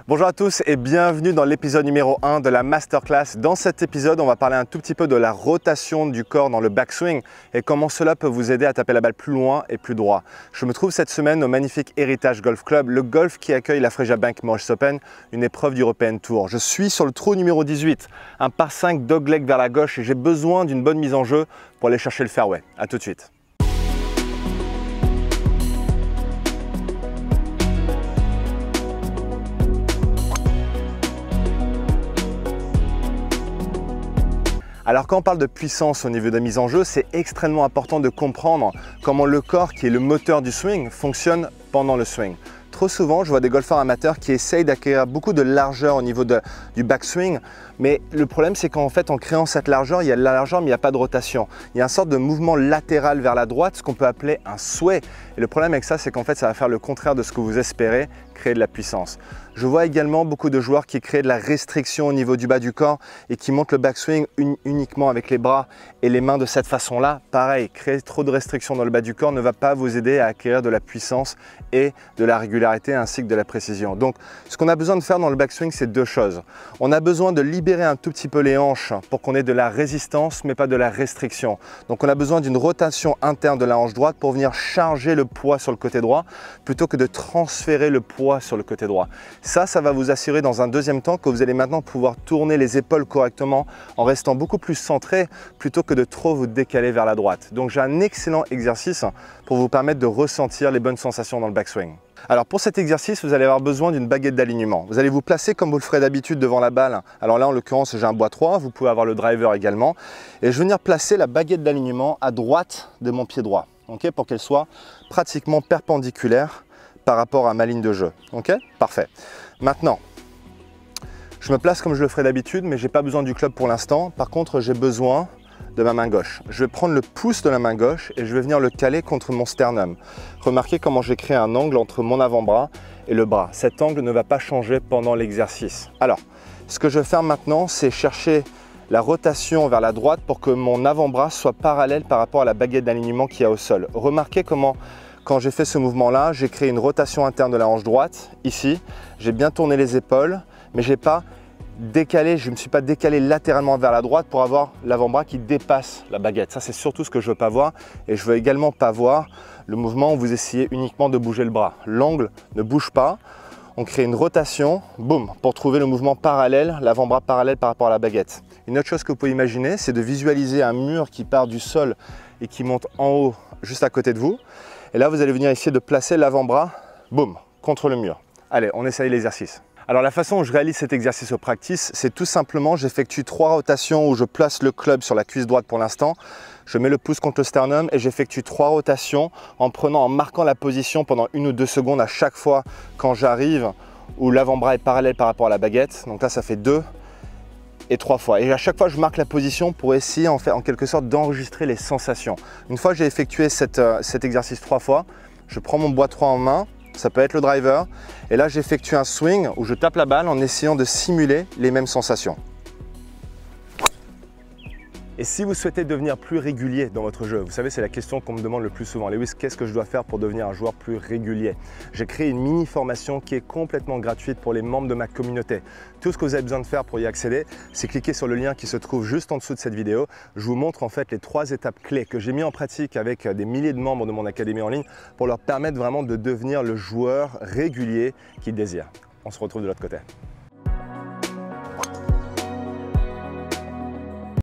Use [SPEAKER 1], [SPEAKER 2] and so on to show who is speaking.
[SPEAKER 1] Bonjour à tous et bienvenue dans l'épisode numéro 1 de la Masterclass. Dans cet épisode, on va parler un tout petit peu de la rotation du corps dans le backswing et comment cela peut vous aider à taper la balle plus loin et plus droit. Je me trouve cette semaine au magnifique Heritage Golf Club, le golf qui accueille la Freja Bank Morris Open, une épreuve du European Tour. Je suis sur le trou numéro 18, un par 5 dogleg vers la gauche et j'ai besoin d'une bonne mise en jeu pour aller chercher le fairway. A tout de suite. Alors quand on parle de puissance au niveau de la mise en jeu, c'est extrêmement important de comprendre comment le corps, qui est le moteur du swing, fonctionne pendant le swing. Trop souvent, je vois des golfeurs amateurs qui essayent d'acquérir beaucoup de largeur au niveau du backswing, mais le problème c'est qu'en fait en créant cette largeur, il y a de la largeur mais il n'y a pas de rotation. Il y a une sorte de mouvement latéral vers la droite, ce qu'on peut appeler un sway. Et le problème avec ça, c'est qu'en fait ça va faire le contraire de ce que vous espérez, créer de la puissance. Je vois également beaucoup de joueurs qui créent de la restriction au niveau du bas du corps et qui montent le backswing uniquement avec les bras et les mains de cette façon-là. Pareil, créer trop de restrictions dans le bas du corps ne va pas vous aider à acquérir de la puissance et de la régularité ainsi que de la précision. Donc, ce qu'on a besoin de faire dans le backswing, c'est deux choses. On a besoin de libérer un tout petit peu les hanches pour qu'on ait de la résistance, mais pas de la restriction. Donc, on a besoin d'une rotation interne de la hanche droite pour venir charger le poids sur le côté droit plutôt que de transférer le poids sur le côté droit. Ça va vous assurer dans un deuxième temps que vous allez maintenant pouvoir tourner les épaules correctement en restant beaucoup plus centré plutôt que de trop vous décaler vers la droite. Donc j'ai un excellent exercice pour vous permettre de ressentir les bonnes sensations dans le backswing. Alors pour cet exercice, vous allez avoir besoin d'une baguette d'alignement. Vous allez vous placer comme vous le ferez d'habitude devant la balle. Alors là, en l'occurrence, j'ai un bois 3, vous pouvez avoir le driver également. Et je vais venir placer la baguette d'alignement à droite de mon pied droit, okay, pour qu'elle soit pratiquement perpendiculaire par rapport à ma ligne de jeu. Ok, parfait. Maintenant, je me place comme je le ferai d'habitude, mais je n'ai pas besoin du club pour l'instant. Par contre, j'ai besoin de ma main gauche. Je vais prendre le pouce de la main gauche et je vais venir le caler contre mon sternum. Remarquez comment j'ai créé un angle entre mon avant-bras et le bras. Cet angle ne va pas changer pendant l'exercice. Alors, ce que je vais faire maintenant, c'est chercher la rotation vers la droite pour que mon avant-bras soit parallèle par rapport à la baguette d'alignement qu'il y a au sol. Remarquez comment, quand j'ai fait ce mouvement-là, j'ai créé une rotation interne de la hanche droite, ici. J'ai bien tourné les épaules, mais j'ai pas décalé, je ne me suis pas décalé latéralement vers la droite pour avoir l'avant-bras qui dépasse la baguette. Ça, c'est surtout ce que je ne veux pas voir. Et je ne veux également pas voir le mouvement où vous essayez uniquement de bouger le bras. L'angle ne bouge pas. On crée une rotation, boum, pour trouver le mouvement parallèle, l'avant-bras parallèle par rapport à la baguette. Une autre chose que vous pouvez imaginer, c'est de visualiser un mur qui part du sol et qui monte en haut, juste à côté de vous. Et là, vous allez venir essayer de placer l'avant-bras, boum, contre le mur. Allez, on essaye l'exercice. Alors la façon dont je réalise cet exercice au practice, c'est tout simplement, j'effectue 3 rotations où je place le club sur la cuisse droite pour l'instant. Je mets le pouce contre le sternum et j'effectue 3 rotations en marquant la position pendant 1 ou 2 secondes à chaque fois quand j'arrive où l'avant-bras est parallèle par rapport à la baguette. Donc là, ça fait 2 et 3 fois. Et à chaque fois, je marque la position pour essayer en quelque sorte d'enregistrer les sensations. Une fois que j'ai effectué cet exercice 3 fois, je prends mon bois 3 en main. Ça peut être le driver. Et là, j'effectue un swing où je tape la balle en essayant de simuler les mêmes sensations. Et si vous souhaitez devenir plus régulier dans votre jeu, vous savez, c'est la question qu'on me demande le plus souvent. Lewis, qu'est-ce que je dois faire pour devenir un joueur plus régulier? J'ai créé une mini-formation qui est complètement gratuite pour les membres de ma communauté. Tout ce que vous avez besoin de faire pour y accéder, c'est cliquer sur le lien qui se trouve juste en dessous de cette vidéo. Je vous montre en fait les 3 étapes clés que j'ai mis en pratique avec des milliers de membres de mon académie en ligne pour leur permettre vraiment de devenir le joueur régulier qu'ils désirent. On se retrouve de l'autre côté.